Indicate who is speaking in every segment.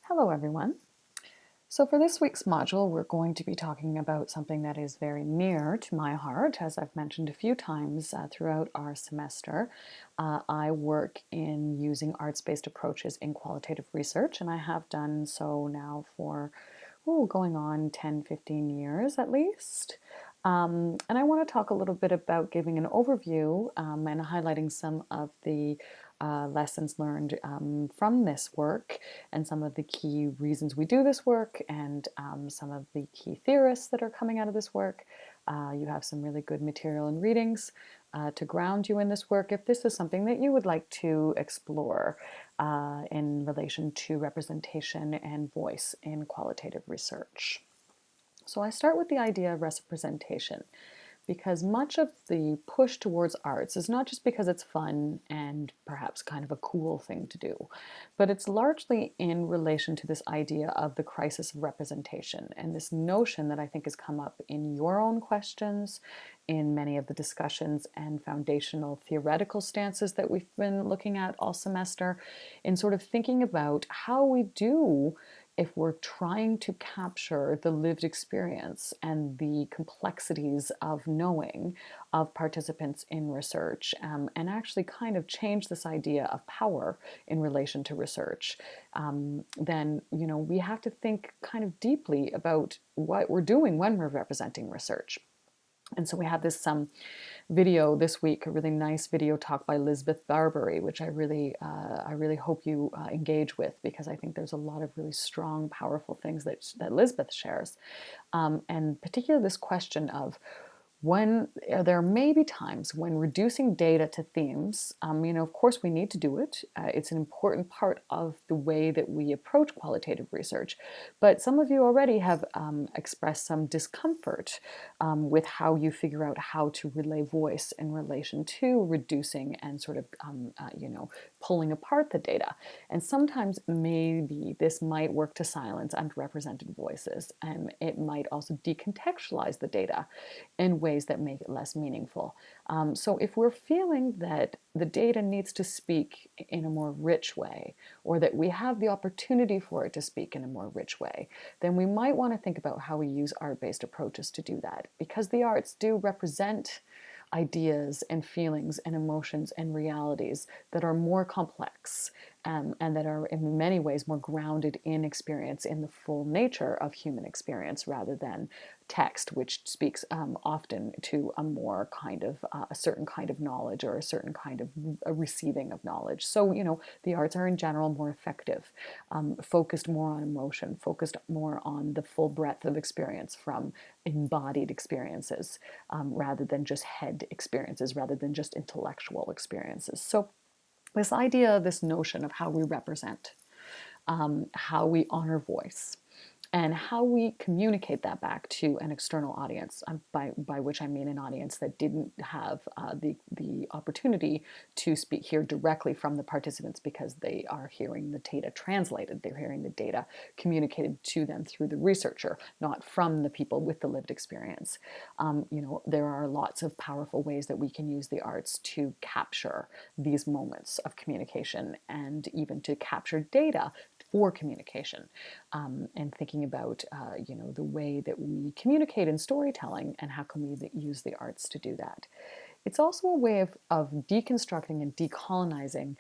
Speaker 1: Hello everyone. So for this week's module, we're going to be talking about something that is very near to my heart, as I've mentioned a few times throughout our semester. I work in using arts-based approaches in qualitative research, and I have done so now for going on 10, 15 years at least. And I want to talk a little bit about giving an overview and highlighting some of the lessons learned from this work and some of the key reasons we do this work and some of the key theorists that are coming out of this work. You have some really good material and readings to ground you in this work if this is something that you would like to explore in relation to representation and voice in qualitative research. So I start with the idea of representation, because much of the push towards arts is not just because it's fun and perhaps kind of a cool thing to do, but it's largely in relation to this idea of the crisis of representation and this notion that I think has come up in your own questions, in many of the discussions and foundational theoretical stances that we've been looking at all semester, in sort of thinking about how we do if we're trying to capture the lived experience and the complexities of knowing of participants in research, and actually kind of change this idea of power in relation to research, then we have to think kind of deeply about what we're doing when we're representing research. And so we have this video this week, a really nice video talk by Lisbeth Barbary, which I really hope you engage with, because I think there's a lot of really strong, powerful things that Lisbeth shares, and particularly this question of when there may be times when reducing data to themes, of course we need to do it. It's an important part of the way that we approach qualitative research. But some of you already have expressed some discomfort with how you figure out how to relay voice in relation to reducing and sort of, pulling apart the data. And sometimes maybe this might work to silence underrepresented voices, and it might also decontextualize the data in ways that make it less meaningful. So if we're feeling that the data needs to speak in a more rich way, or that we have the opportunity for it to speak in a more rich way, then we might want to think about how we use art-based approaches to do that, because the arts do represent ideas and feelings and emotions and realities that are more complex, and that are in many ways more grounded in experience, in the full nature of human experience, rather than text, which speaks often to a more kind of a certain kind of knowledge, or a certain kind of a receiving of knowledge. So the arts are in general more effective, focused more on emotion, focused more on the full breadth of experience from embodied experiences, rather than just head experiences, rather than just intellectual experiences. So this idea, this notion of how we represent, how we honor voice, and how we communicate that back to an external audience, by which I mean an audience that didn't have the opportunity to hear directly from the participants, because they are hearing the data translated, they're hearing the data communicated to them through the researcher, not from the people with the lived experience. There are lots of powerful ways that we can use the arts to capture these moments of communication, and even to capture data for communication, and thinking about the way that we communicate in storytelling, and how can we use the arts to do that. It's also a way of deconstructing and decolonizing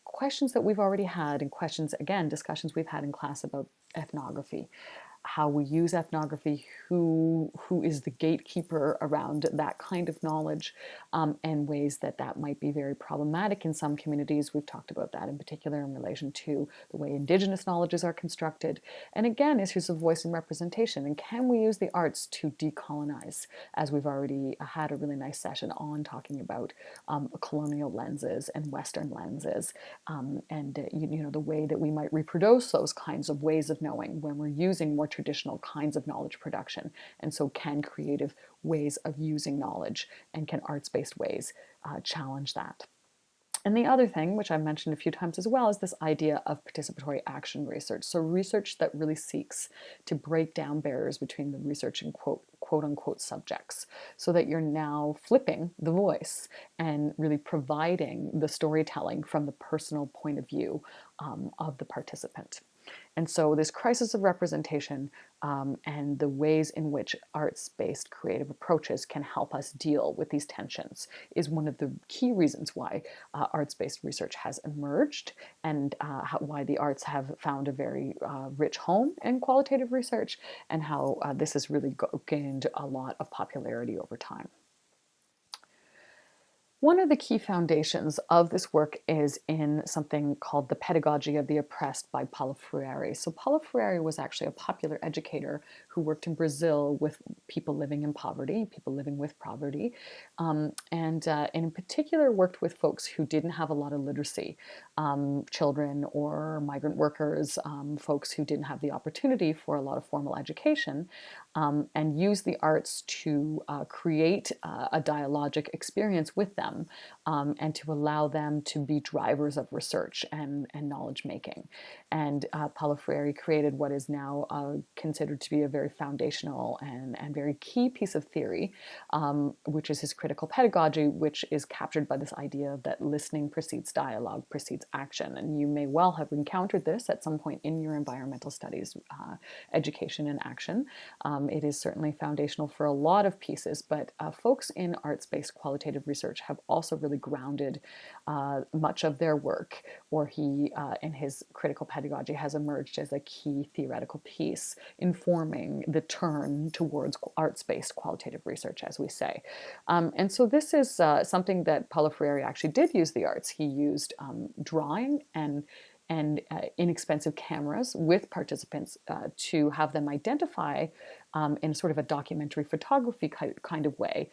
Speaker 1: questions that we've already had, and questions, again, discussions we've had in class about ethnography, how we use ethnography, who is the gatekeeper around that kind of knowledge, and ways that might be very problematic in some communities. We've talked about that in particular in relation to the way Indigenous knowledges are constructed. And again, issues of voice and representation, and can we use the arts to decolonize, as we've already had a really nice session on talking about colonial lenses and Western lenses, and the way that we might reproduce those kinds of ways of knowing when we're using more traditional kinds of knowledge production. And so can creative ways of using knowledge, and can arts-based ways challenge that? And the other thing, which I've mentioned a few times as well, is this idea of participatory action research. So research that really seeks to break down barriers between the research and quote unquote subjects, so that you're now flipping the voice and really providing the storytelling from the personal point of view of the participant. And so this crisis of representation and the ways in which arts-based creative approaches can help us deal with these tensions is one of the key reasons why arts-based research has emerged, and why the arts have found a very rich home in qualitative research, and how this has really gained a lot of popularity over time. One of the key foundations of this work is in something called the Pedagogy of the Oppressed by Paulo Freire. So Paulo Freire was actually a popular educator who worked in Brazil with people living in poverty, people living with poverty, and in particular worked with folks who didn't have a lot of literacy, children or migrant workers, folks who didn't have the opportunity for a lot of formal education, and use the arts to create a dialogic experience with them, and to allow them to be drivers of research and knowledge making. And Paulo Freire created what is now considered to be a very foundational and very key piece of theory, which is his critical pedagogy, which is captured by this idea that listening precedes dialogue, precedes action. And you may well have encountered this at some point in your environmental studies education and action. It is certainly foundational for a lot of pieces, but folks in arts-based qualitative research have also really grounded much of their work, or he, in his critical pedagogy, has emerged as a key theoretical piece informing the turn towards arts-based qualitative research, as we say. And so this is something that Paulo Freire actually did use the arts. He used drawing and inexpensive cameras with participants to have them identify in sort of a documentary photography kind of way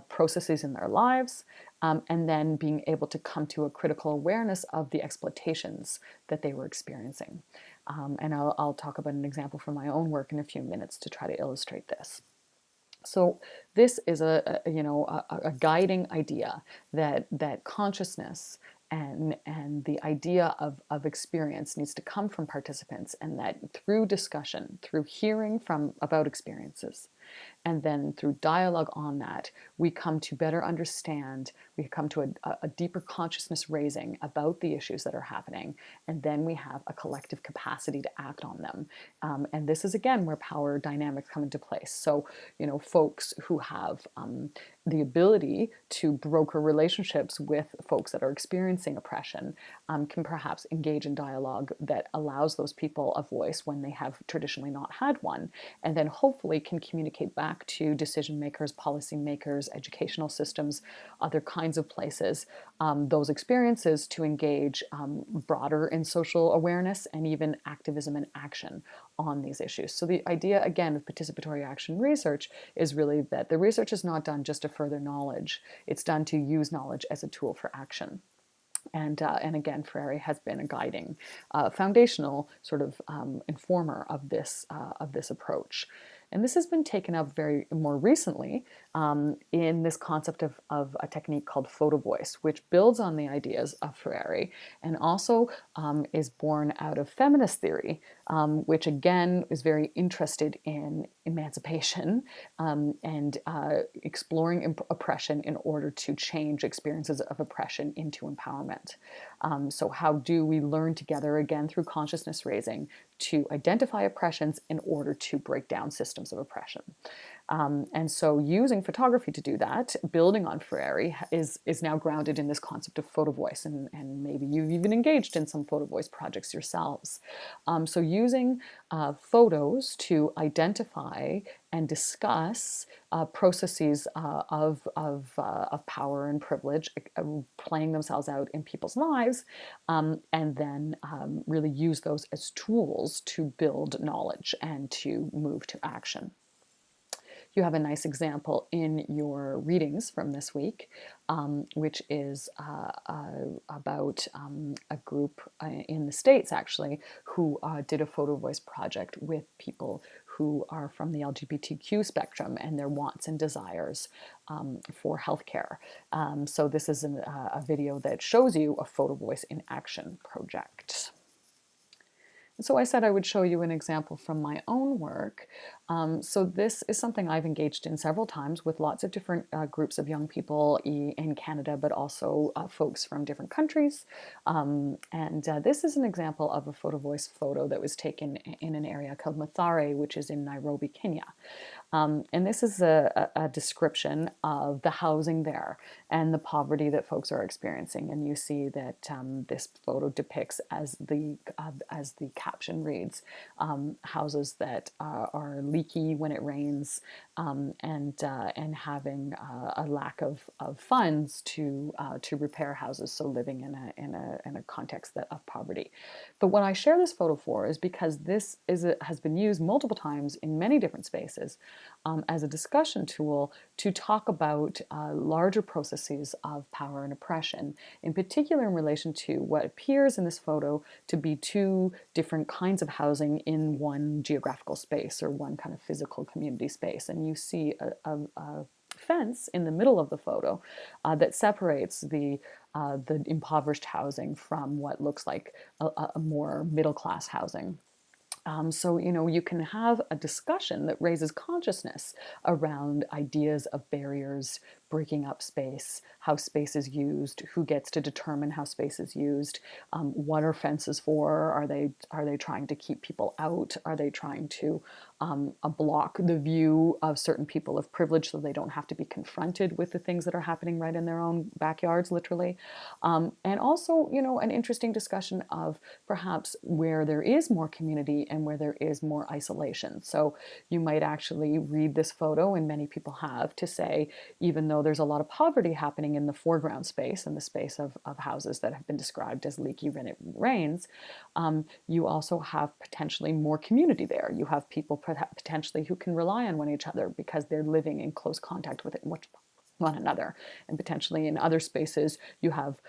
Speaker 1: processes in their lives, and then being able to come to a critical awareness of the exploitations that they were experiencing. And I'll talk about an example from my own work in a few minutes to try to illustrate this. So this is a guiding idea that consciousness and the idea of experience needs to come from participants, and that through discussion, through hearing about experiences, and then through dialogue on that, we come to better understand, we come to a deeper consciousness raising about the issues that are happening, and then we have a collective capacity to act on them. And this is, again, where power dynamics come into place. So, folks who have the ability to broker relationships with folks that are experiencing oppression can perhaps engage in dialogue that allows those people a voice when they have traditionally not had one, and then hopefully can communicate back to decision makers, policy makers, educational systems, other kinds of places, those experiences to engage broader in social awareness and even activism and action on these issues. So the idea, again, of participatory action research is really that the research is not done just to further knowledge. It's done to use knowledge as a tool for action. And again, Friere has been a guiding, foundational sort of informer of this approach. And this has been taken up very more recently in this concept of a technique called Photovoice, which builds on the ideas of Friere and also is born out of feminist theory, which again is very interested in emancipation and exploring oppression in order to change experiences of oppression into empowerment. So how do we learn together, again, through consciousness raising, to identify oppressions in order to break down systems of oppression? And so using photography to do that, building on Friere, is now grounded in this concept of Photovoice, and maybe you've even engaged in some Photovoice projects yourselves. So using photos to identify and discuss processes of power and privilege playing themselves out in people's lives, and then really use those as tools to build knowledge and to move to action. You have a nice example in your readings from this week, which is about a group in the States, actually, who did a Photovoice project with people who are from the LGBTQ spectrum and their wants and desires for healthcare. So this is a video that shows you a Photovoice in Action project. So I said I would show you an example from my own work. So this is something I've engaged in several times with lots of different groups of young people in Canada, but also folks from different countries. And this is an example of a Photovoice photo that was taken in an area called Mathare, which is in Nairobi, Kenya. And this is a description of the housing there and the poverty that folks are experiencing. And you see that this photo depicts, as the caption reads, houses that are leaky when it rains, and having a lack of funds to repair houses. So living in a context of poverty. But what I share this photo for is because this has been used multiple times in many different spaces as a discussion tool to talk about larger processes of power and oppression, in particular in relation to what appears in this photo to be two different kinds of housing in one geographical space or one kind of physical community space. And you see a fence in the middle of the photo that separates the impoverished housing from what looks like a more middle-class housing. So, you can have a discussion that raises consciousness around ideas of barriers, breaking up space, how space is used, who gets to determine how space is used, what are fences for? Are they trying to keep people out? Are they trying to block the view of certain people of privilege so they don't have to be confronted with the things that are happening right in their own backyards, literally? And also, an interesting discussion of perhaps where there is more community and where there is more isolation. So you might actually read this photo, and many people have, to say, even though there's a lot of poverty happening in the foreground space and the space of houses that have been described as leaky when it rains, you also have potentially more community there. You have people potentially who can rely on each other because they're living in close contact with one another. And potentially in other spaces, you have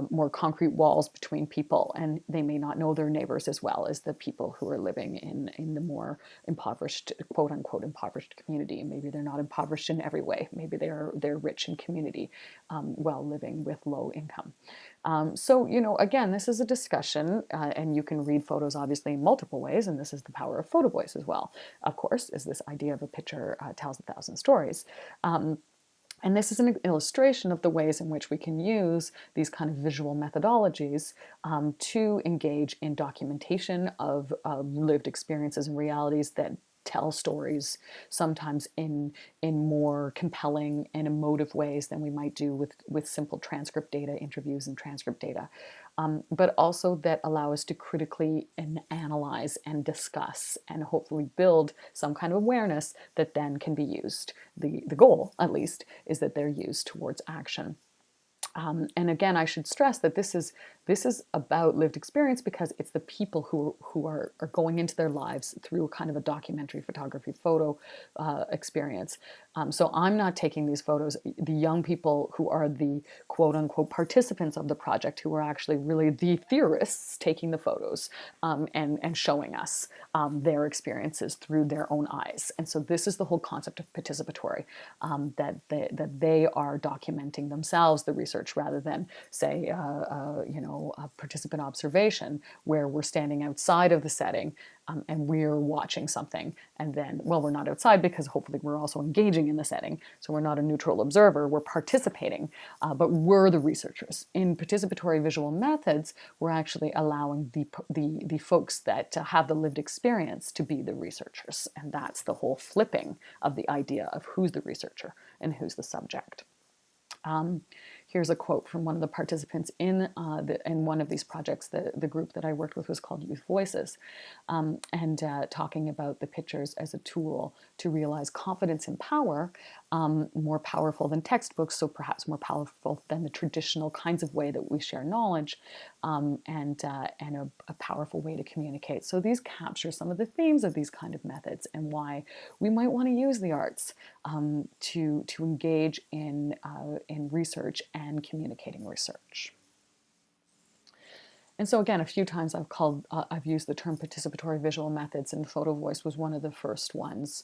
Speaker 1: more concrete walls between people, and they may not know their neighbors as well as the people who are living in the more impoverished, quote unquote, impoverished community. Maybe they're not impoverished in every way. Maybe they're rich in community while living with low income. So, again, this is a discussion, and you can read photos obviously in multiple ways, and this is the power of Photovoice as well, of course, is this idea of a picture tells 1,000 stories. And this is an illustration of the ways in which we can use these kind of visual methodologies to engage in documentation of lived experiences and realities that tell stories, sometimes in more compelling and emotive ways than we might do with simple transcript data, interviews and transcript data, but also that allow us to critically analyze and discuss and hopefully build some kind of awareness that then can be used. The goal, at least, is that they're used towards action. And again, I should stress that this is about lived experience because it's the people who are going into their lives through kind of a documentary photography photo experience. So I'm not taking these photos. The young people who are the quote unquote participants of the project, who are actually really the theorists taking the photos and showing us their experiences through their own eyes. And so this is the whole concept of participatory, that they are documenting themselves, the research, rather than say, a participant observation where we're standing outside of the setting and we're watching something. And then, well, we're not outside because hopefully we're also engaging in the setting. So we're not a neutral observer, we're participating, but we're the researchers. In participatory visual methods, we're actually allowing the folks that have the lived experience to be the researchers. And that's the whole flipping of the idea of who's the researcher and who's the subject. Here's a quote from one of the participants in one of these projects. The group that I worked with was called Youth Voices, and talking about the pictures as a tool to realize confidence and power, more powerful than textbooks, so perhaps more powerful than the traditional kinds of way that we share knowledge, and a powerful way to communicate. So these capture some of the themes of these kind of methods and why we might want to use the arts to engage in research and communicating research. And so again, a few times I've used the term participatory visual methods, and Photovoice was one of the first ones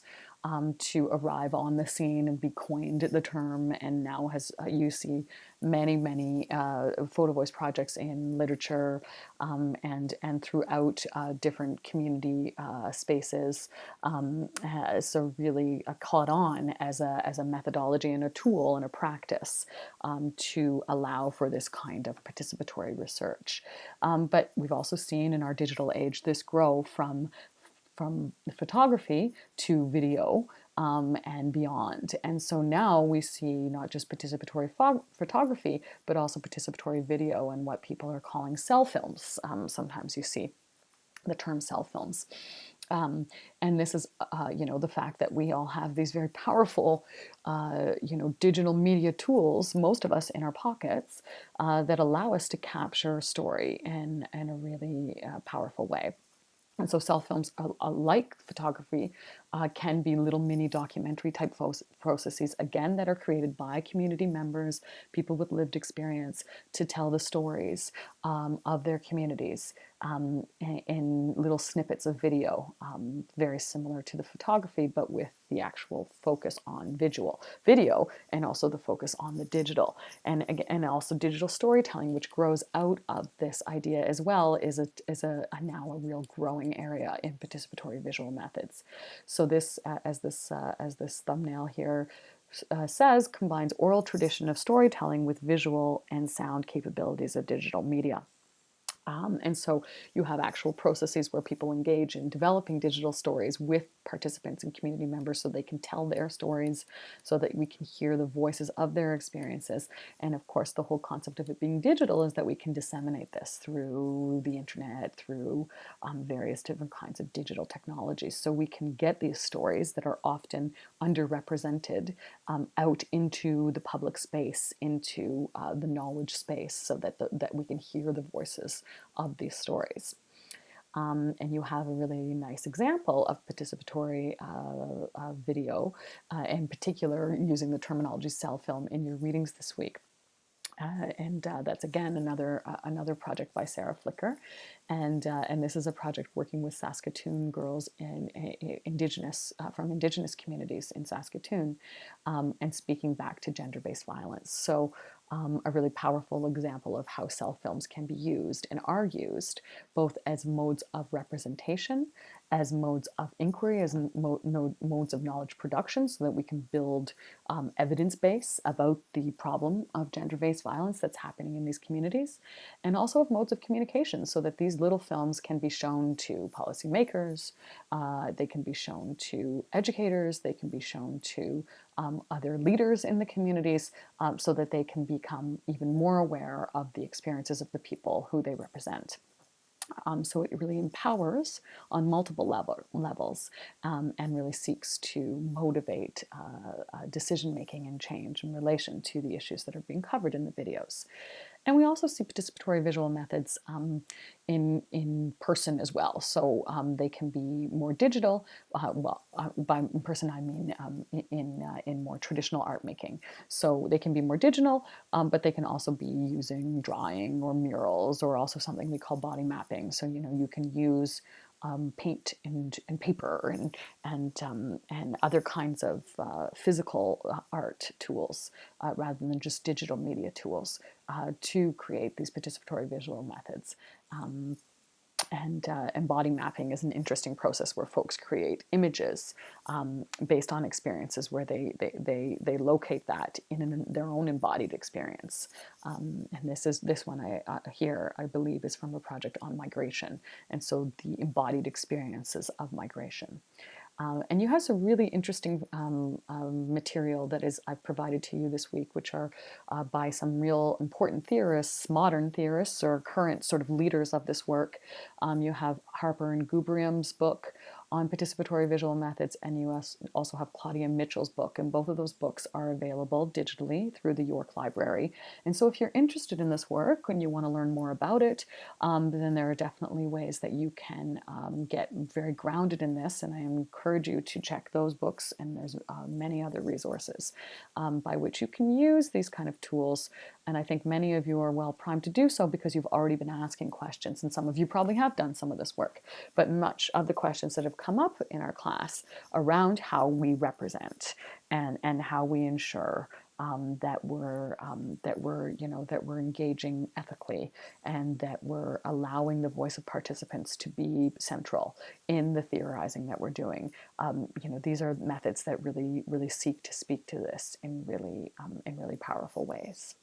Speaker 1: to arrive on the scene and be coined the term, and now you see many photo voice projects in literature, and throughout different community spaces. So really caught on as a methodology and a tool and a practice to allow for this kind of participatory research. But we've also seen in our digital age this grow from photography to video, and beyond. And so now we see not just participatory photography, but also participatory video and what people are calling cell films. Sometimes you see the term cell films. And this is, the fact that we all have these very powerful, digital media tools, most of us in our pockets, that allow us to capture story in a really powerful way. And so cell films, like photography, can be little mini documentary type processes, again, that are created by community members, people with lived experience, to tell the stories of their communities in little snippets of video, very similar to the photography, but with the actual focus on video, and also the focus on the digital. And also digital storytelling, which grows out of this idea as well, is now a real growing area in participatory visual methods. So this, as this thumbnail here says, combines oral tradition of storytelling with visual and sound capabilities of digital media. And so you have actual processes where people engage in developing digital stories with participants and community members, so they can tell their stories, so that we can hear the voices of their experiences. And of course, the whole concept of it being digital is that we can disseminate this through the internet, through various different kinds of digital technologies. So we can get these stories that are often underrepresented out into the public space, into the knowledge space, so that we can hear the voices of these stories. And you have a really nice example of participatory video, in particular using the terminology cell film, in your readings this week. And that's again another project by Sarah Flicker, and this is a project working with Saskatoon girls in Indigenous from Indigenous communities in Saskatoon, and speaking back to gender-based violence. So a really powerful example of how cell films can be used and are used both as modes of representation, as modes of inquiry, as modes of knowledge production, so that we can build evidence base about the problem of gender-based violence that's happening in these communities, and also of modes of communication, so that these little films can be shown to policymakers, they can be shown to educators, they can be shown to other leaders in the communities, so that they can become even more aware of the experiences of the people who they represent. So it really empowers on multiple levels, and really seeks to motivate decision-making and change in relation to the issues that are being covered in the videos. And we also see participatory visual methods in person as well. So they can be more digital. By in person I mean in more traditional art making. So they can be more digital, but they can also be using drawing or murals, or also something we call body mapping. So you can use paint and paper and other kinds of physical art tools, rather than just digital media tools, to create these participatory visual methods. And body mapping is an interesting process where folks create images based on experiences, where they locate that in their own embodied experience. And this one here, I believe, is from a project on migration, and so the embodied experiences of migration. And you have some really interesting material that I've provided to you this week, which are by some real important theorists, modern theorists, or current sort of leaders of this work. You have Harper and Gubrium's book on participatory visual methods, and you also have Claudia Mitchell's book, and both of those books are available digitally through the York Library. And so if you're interested in this work and you want to learn more about it, then there are definitely ways that you can get very grounded in this, and I encourage you to check those books, and there's many other resources by which you can use these kind of tools. And I think many of you are well primed to do so, because you've already been asking questions, and some of you probably have done some of this work. But much of the questions that have come up in our class around how we represent and how we ensure that we're engaging ethically, and that we're allowing the voice of participants to be central in the theorizing that we're doing. These are methods that really seek to speak to this in really powerful ways.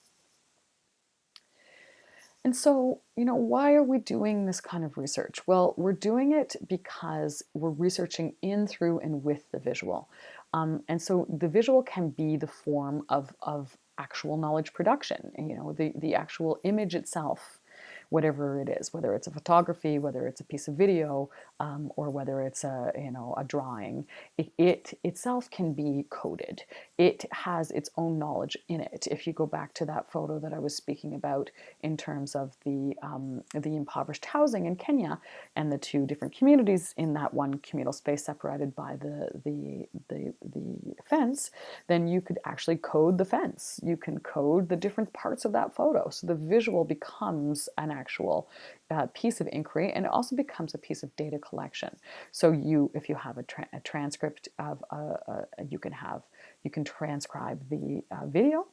Speaker 1: And so, why are we doing this kind of research? Well, we're doing it because we're researching in, through, and with the visual. And so the visual can be the form of actual knowledge production, the actual image itself, whatever it is, whether it's a photography, whether it's a piece of video, or whether it's a drawing. It itself can be coded. It has its own knowledge in it. If you go back to that photo that I was speaking about in terms of the impoverished housing in Kenya, and the two different communities in that one communal space separated by the fence, then you could actually code the fence. You can code the different parts of that photo. So the visual becomes an actual piece of inquiry, and it also becomes a piece of data collection. So if you have a transcript of you can transcribe the video,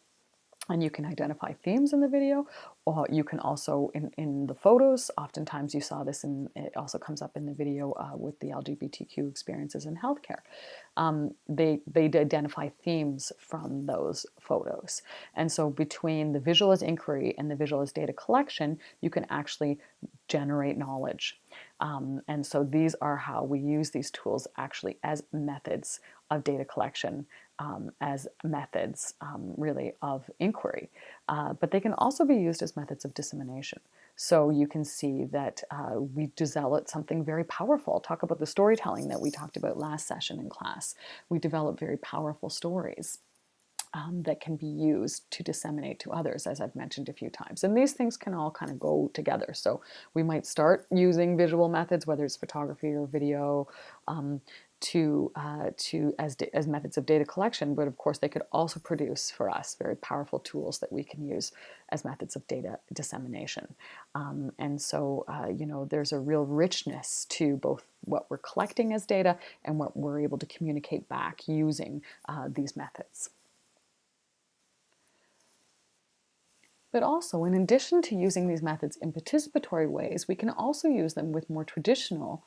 Speaker 1: and you can identify themes in the video, or you can also, in the photos, oftentimes you saw this, and it also comes up in the video with the LGBTQ experiences in healthcare. They identify themes from those photos. And so between the visual as inquiry and the visual as data collection, you can actually generate knowledge. And so these are how we use these tools actually as methods of data collection, as methods really of inquiry. But they can also be used as methods of dissemination. So you can see that we developed something very powerful. Talk about the storytelling that we talked about last session in class. We developed very powerful stories that can be used to disseminate to others, as I've mentioned a few times. And these things can all kind of go together. So we might start using visual methods, whether it's photography or video, as methods of data collection, but of course they could also produce for us very powerful tools that we can use as methods of data dissemination. And so there's a real richness to both what we're collecting as data and what we're able to communicate back using these methods. But also, in addition to using these methods in participatory ways, we can also use them with more traditional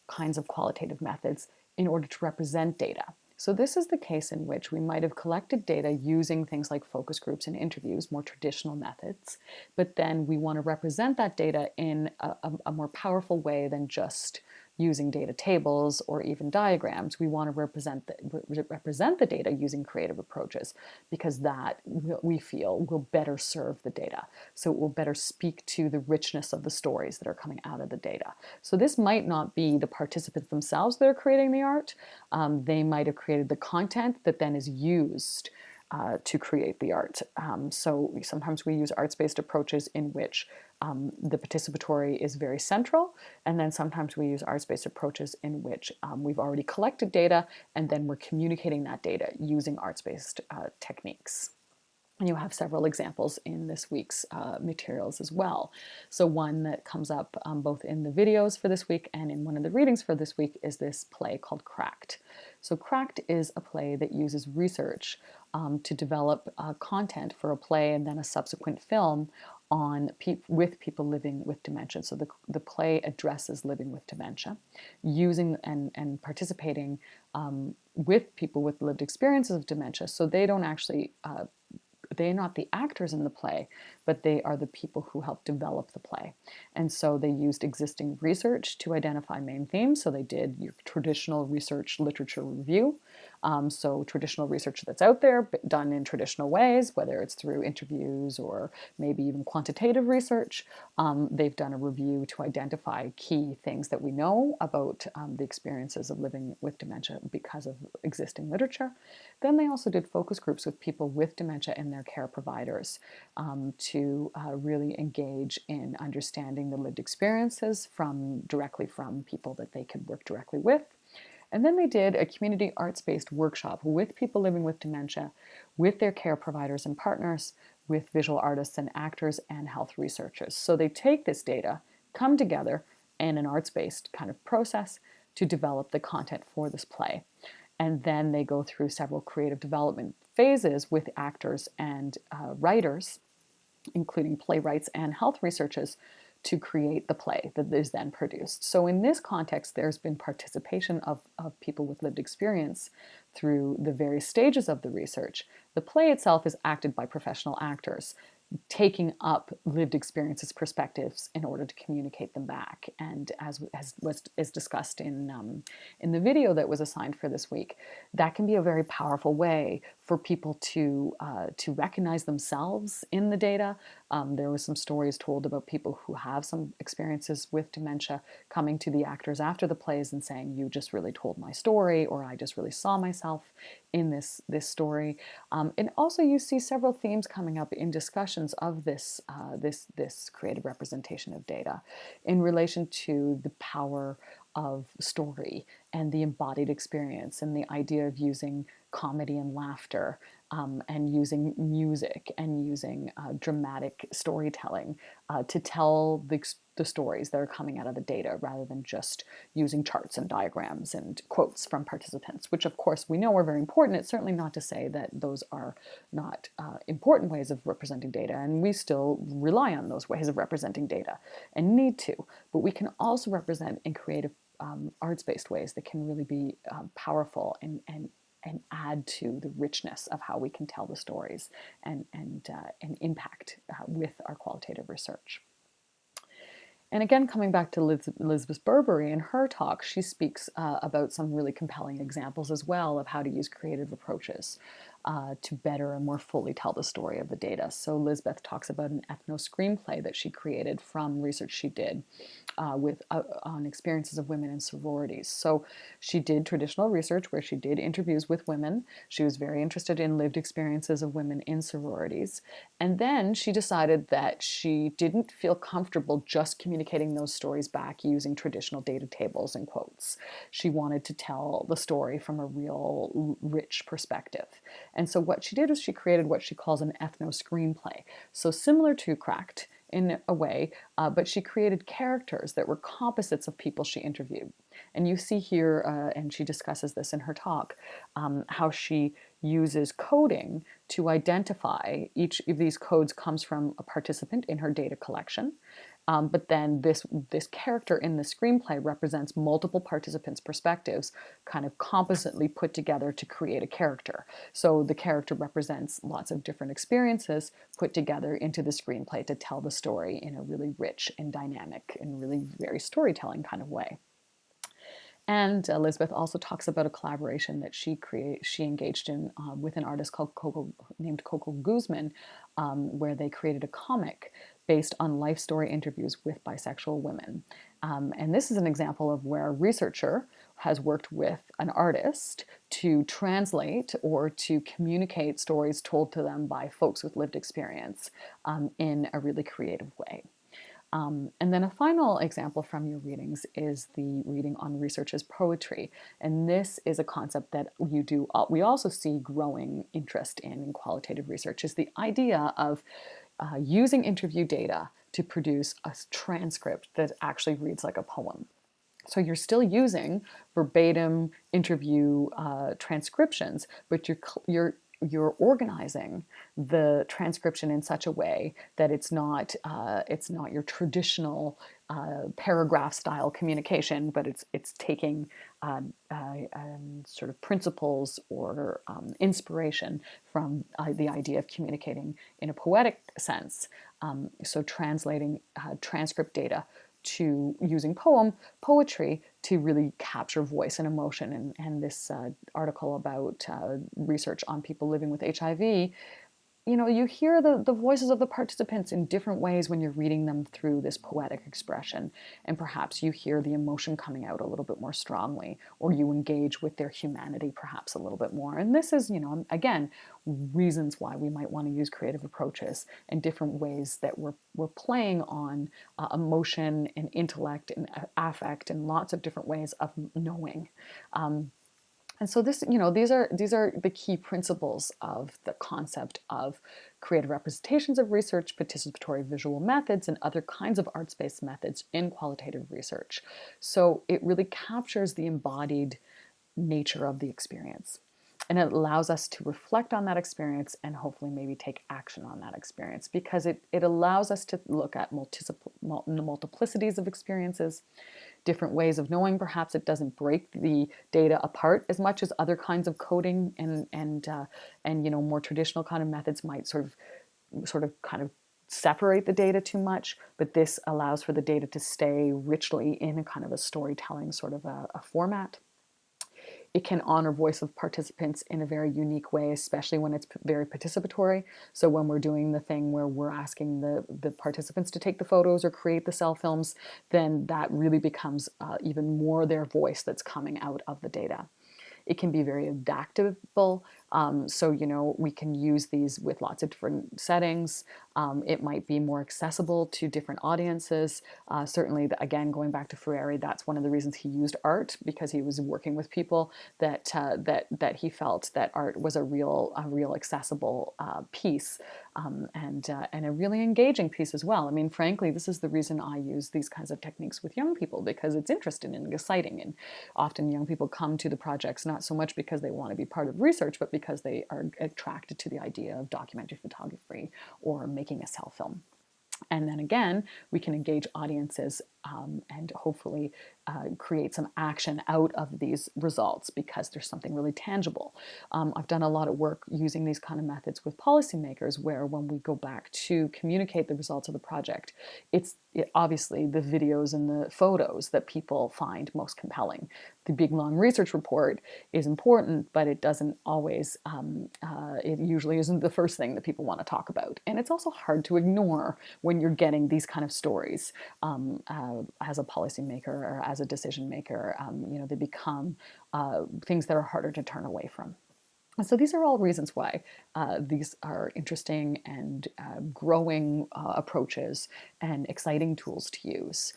Speaker 1: kinds of qualitative methods in order to represent data. So this is the case in which we might have collected data using things like focus groups and interviews, more traditional methods, but then we want to represent that data in a more powerful way than just using data tables or even diagrams. We want to represent the data using creative approaches, because that we feel will better serve the data. So it will better speak to the richness of the stories that are coming out of the data. So this might not be the participants themselves that are creating the art. They might have created the content that then is used to create the art. So sometimes we use arts-based approaches in which the participatory is very central, and then sometimes we use arts-based approaches in which we've already collected data, and then we're communicating that data using arts-based techniques. And you have several examples in this week's materials as well. So one that comes up both in the videos for this week and in one of the readings for this week is this play called Cracked. So Cracked is a play that uses research to develop content for a play and then a subsequent film with people living with dementia. So the play addresses living with dementia, using and participating with people with lived experiences of dementia. So they don't actually they're not the actors in the play, but they are the people who help develop the play. And so they used existing research to identify main themes. So they did your traditional research literature review. So traditional research that's out there, but done in traditional ways, whether it's through interviews or maybe even quantitative research. They've done a review to identify key things that we know about the experiences of living with dementia because of existing literature. Then they also did focus groups with people with dementia and their care providers to really engage in understanding the lived experiences directly from people that they could work directly with. And then they did a community arts-based workshop with people living with dementia, with their care providers and partners, with visual artists and actors and health researchers. So they take this data, come together in an arts-based kind of process, to develop the content for this play. And then they go through several creative development phases with actors and writers, including playwrights and health researchers, to create the play that is then produced. So in this context, there's been participation of people with lived experience through the various stages of the research. The play itself is acted by professional actors, taking up lived experiences, perspectives in order to communicate them back. And as is discussed in the video that was assigned for this week, that can be a very powerful way for people to recognize themselves in the data. There was some stories told about people who have some experiences with dementia coming to the actors after the plays and saying, "You just really told my story," or "I just really saw myself in this story." And also, you see several themes coming up in discussions of this creative representation of data in relation to the power of story and the embodied experience, and the idea of using comedy and laughter, and using music and using dramatic storytelling to tell the stories that are coming out of the data, rather than just using charts and diagrams and quotes from participants, which of course we know are very important. It's certainly not to say that those are not important ways of representing data, and we still rely on those ways of representing data and need to, but we can also represent in creative arts-based ways that can really be powerful and add to the richness of how we can tell the stories and impact with our qualitative research. And again, coming back to Elizabeth Burbury in her talk, she speaks about some really compelling examples as well of how to use creative approaches to better and more fully tell the story of the data. So Elizabeth talks about an ethno-screenplay that she created from research she did on experiences of women in sororities. So she did traditional research where she did interviews with women. She was very interested in lived experiences of women in sororities. And then she decided that she didn't feel comfortable just communicating those stories back using traditional data tables and quotes. She wanted to tell the story from a real rich perspective. And so what she did was she created what she calls an ethno-screenplay. So similar to Cracked in a way, but she created characters that were composites of people she interviewed. And you see here, and she discusses this in her talk, how she uses coding to identify each of these codes comes from a participant in her data collection. But then this character in the screenplay represents multiple participants' perspectives kind of compositely put together to create a character. So the character represents lots of different experiences put together into the screenplay to tell the story in a really rich and dynamic and really very storytelling kind of way. And Elizabeth also talks about a collaboration that she engaged in with an artist named Coco Guzman, where they created a comic based on life story interviews with bisexual women. And this is an example of where a researcher has worked with an artist to translate or to communicate stories told to them by folks with lived experience in a really creative way. And then a final example from your readings is the reading on research as poetry. And this is a concept that we also see growing interest in qualitative research, is the idea of using interview data to produce a transcript that actually reads like a poem. So you're still using verbatim interview transcriptions, but you're organizing the transcription in such a way that it's not your traditional paragraph style communication, but it's taking sort of principles or inspiration from the idea of communicating in a poetic sense. So translating transcript data to using poetry to really capture voice and emotion. And this article about research on people living with HIV, you hear the voices of the participants in different ways when you're reading them through this poetic expression. And perhaps you hear the emotion coming out a little bit more strongly, or you engage with their humanity perhaps a little bit more. And this is, again, reasons why we might want to use creative approaches and different ways that we're playing on emotion and intellect and affect and lots of different ways of knowing. And so this, these are the key principles of the concept of creative representations of research, participatory visual methods, and other kinds of arts-based methods in qualitative research. So it really captures the embodied nature of the experience. And it allows us to reflect on that experience and hopefully maybe take action on that experience, because it allows us to look at multiplicities of experiences, different ways of knowing. Perhaps it doesn't break the data apart as much as other kinds of coding and more traditional kind of methods might sort of kind of separate the data too much. But this allows for the data to stay richly in a kind of a storytelling sort of a format. It can honor voice of participants in a very unique way, especially when it's very participatory. So when we're doing the thing where we're asking the participants to take the photos or create the cell films, then that really becomes even more their voice that's coming out of the data. It can be very adaptable. So, we can use these with lots of different settings. It might be more accessible to different audiences. Certainly, again, going back to Friere, that's one of the reasons he used art, because he was working with people that he felt that art was a real accessible piece, and a really engaging piece as well. I mean, frankly, this is the reason I use these kinds of techniques with young people, because it's interesting and exciting. And often young people come to the projects not so much because they want to be part of research, but because they are attracted to the idea of documentary photography or making a cell film. And then again, we can engage audiences and hopefully create some action out of these results, because there's something really tangible. I've done a lot of work using these kind of methods with policymakers, where when we go back to communicate the results of the project, it's obviously the videos and the photos that people find most compelling. The big long research report is important, but it doesn't always, it usually isn't the first thing that people want to talk about. And it's also hard to ignore when you're getting these kind of stories as a policymaker or as a decision maker. They become things that are harder to turn away from. So these are all reasons why these are interesting and growing approaches and exciting tools to use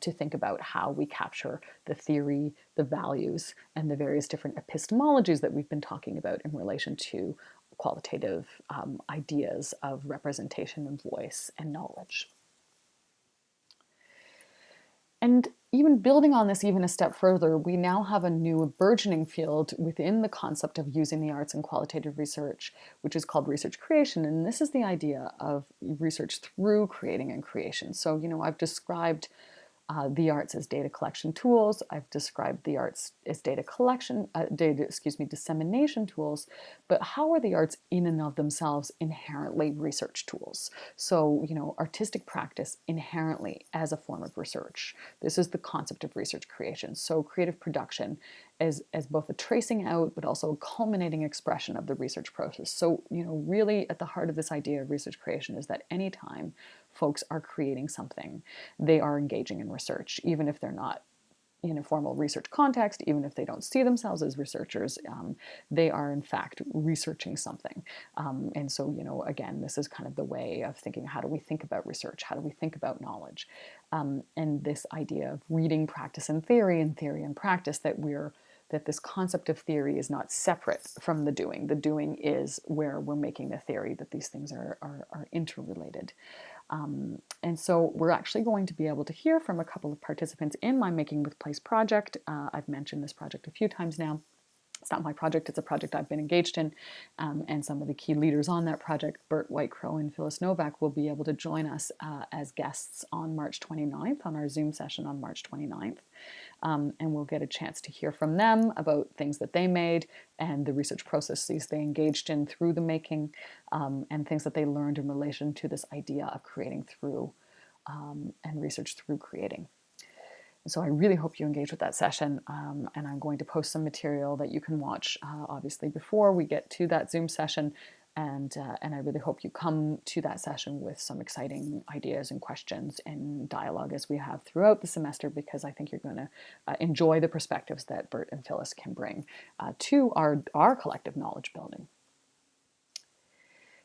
Speaker 1: to think about how we capture the theory, the values, and the various different epistemologies that we've been talking about in relation to qualitative ideas of representation and voice and knowledge. And even building on this even a step further, we now have a new burgeoning field within the concept of using the arts in qualitative research, which is called research creation. And this is the idea of research through creating and creation. So, I've described the arts as data collection tools. I've described the arts as dissemination tools. But how are the arts in and of themselves inherently research tools? So, artistic practice inherently as a form of research. This is the concept of research creation. So creative production as both a tracing out, but also a culminating expression of the research process. So, really at the heart of this idea of research creation is that anytime folks are creating something, they are engaging in research, even if they're not in a formal research context, even if they don't see themselves as researchers, they are in fact researching something. And so, again, this is kind of the way of thinking, how do we think about research? How do we think about knowledge? And this idea of reading practice and theory and practice, that this concept of theory is not separate from the doing. The doing is where we're making the theory that these things are interrelated. And so we're actually going to be able to hear from a couple of participants in my Making with Place project. I've mentioned this project a few times now. It's not my project, it's a project I've been engaged in. And some of the key leaders on that project, Bert Whitecrow and Phyllis Novak, will be able to join us as guests on March 29th, on our Zoom session on March 29th. And we'll get a chance to hear from them about things that they made and the research processes they engaged in through the making, and things that they learned in relation to this idea of creating through and research through creating. So I really hope you engage with that session, and I'm going to post some material that you can watch, obviously, before we get to that Zoom session. And I really hope you come to that session with some exciting ideas and questions and dialogue as we have throughout the semester, because I think you're going to enjoy the perspectives that Bert and Phyllis can bring to our collective knowledge building.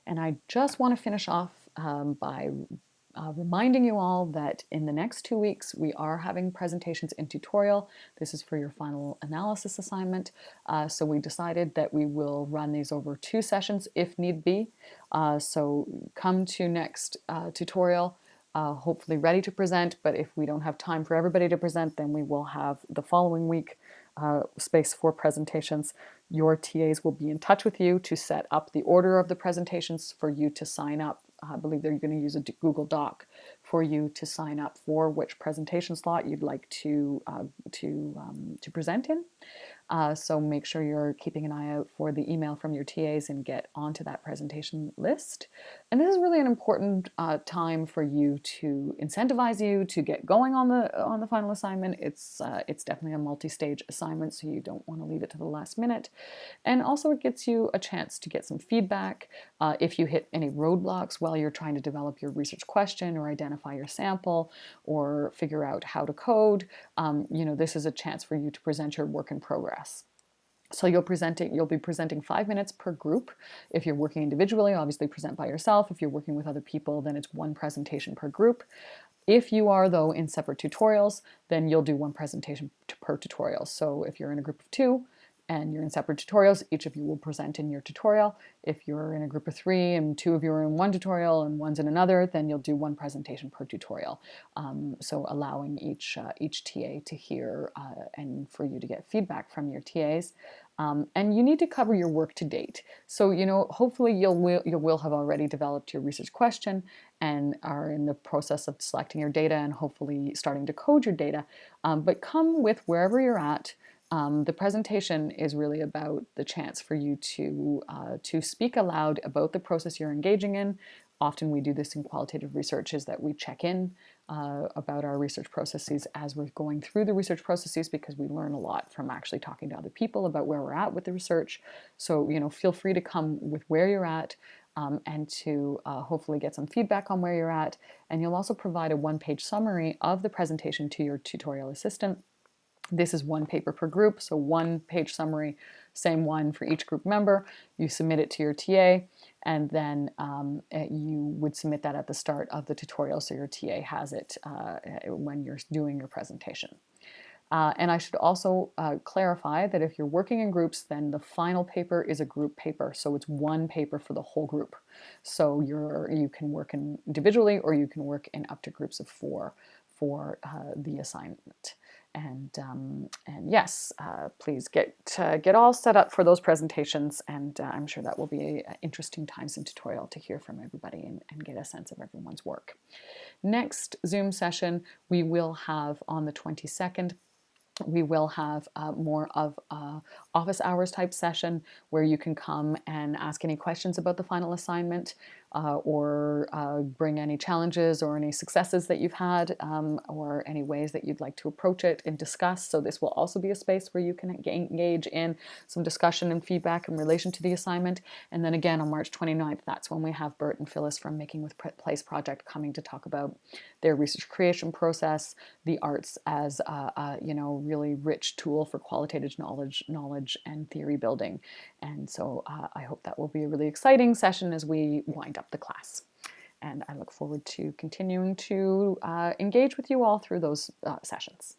Speaker 1: And I just want to finish off by reminding you all that in the next 2 weeks we are having presentations in tutorial. This is for your final analysis assignment. So we decided that we will run these over 2 sessions if need be. So come to next tutorial hopefully ready to present, but if we don't have time for everybody to present, then we will have the following week space for presentations. Your TAs will be in touch with you to set up the order of the presentations for you to sign up. I believe they're going to use a Google Doc for you to sign up for which presentation slot you'd like to present in. So make sure you're keeping an eye out for the email from your TAs and get onto that presentation list. And this is really an important time for you to incentivize you to get going on the final assignment. It's definitely a multi-stage assignment, so you don't want to leave it to the last minute. And also it gets you a chance to get some feedback. If you hit any roadblocks while you're trying to develop your research question or identify your sample or figure out how to code, this is a chance for you to present your work in progress. So you'll be presenting 5 minutes per group. If you're working individually, obviously present by yourself. If you're working with other people, then it's 1 presentation per group. If you are, though, in separate tutorials, then you'll do 1 presentation per tutorial. So if you're in a group of 2 and you're in separate tutorials, each of you will present in your tutorial. If you're in a group of 3 and 2 of you are in one tutorial and one's in another, then you'll do 1 presentation per tutorial. So allowing each TA to hear and for you to get feedback from your TAs. And you need to cover your work to date. So, hopefully you will have already developed your research question and are in the process of selecting your data and hopefully starting to code your data. But come with wherever you're at. The presentation is really about the chance for you to speak aloud about the process you're engaging in. Often we do this in qualitative research, is that we check in about our research processes as we're going through the research processes, because we learn a lot from actually talking to other people about where we're at with the research. So, feel free to come with where you're at and to hopefully get some feedback on where you're at. And you'll also provide a 1-page summary of the presentation to your tutorial assistant. This is 1 paper per group, so 1-page summary, same one for each group member. You submit it to your TA, and then you would submit that at the start of the tutorial so your TA has it when you're doing your presentation. And I should also clarify that if you're working in groups, then the final paper is a group paper, so it's 1 paper for the whole group. So you can work individually, or you can work in up to groups of 4 for the assignment. And yes, please get all set up for those presentations, and I'm sure that will be interesting times in tutorial to hear from everybody and get a sense of everyone's work. Next Zoom session we will have on the 22nd. We will have more of a office hours type session where you can come and ask any questions about the final assignment or bring any challenges or any successes that you've had or any ways that you'd like to approach it and discuss. So this will also be a space where you can engage in some discussion and feedback in relation to the assignment. And then again on March 29th, that's when we have Bert and Phyllis from Making with Place Project coming to talk about their research creation process, the arts as a really rich tool for qualitative knowledge and theory building. And so I hope that will be a really exciting session as we wind up the class. And I look forward to continuing to engage with you all through those sessions.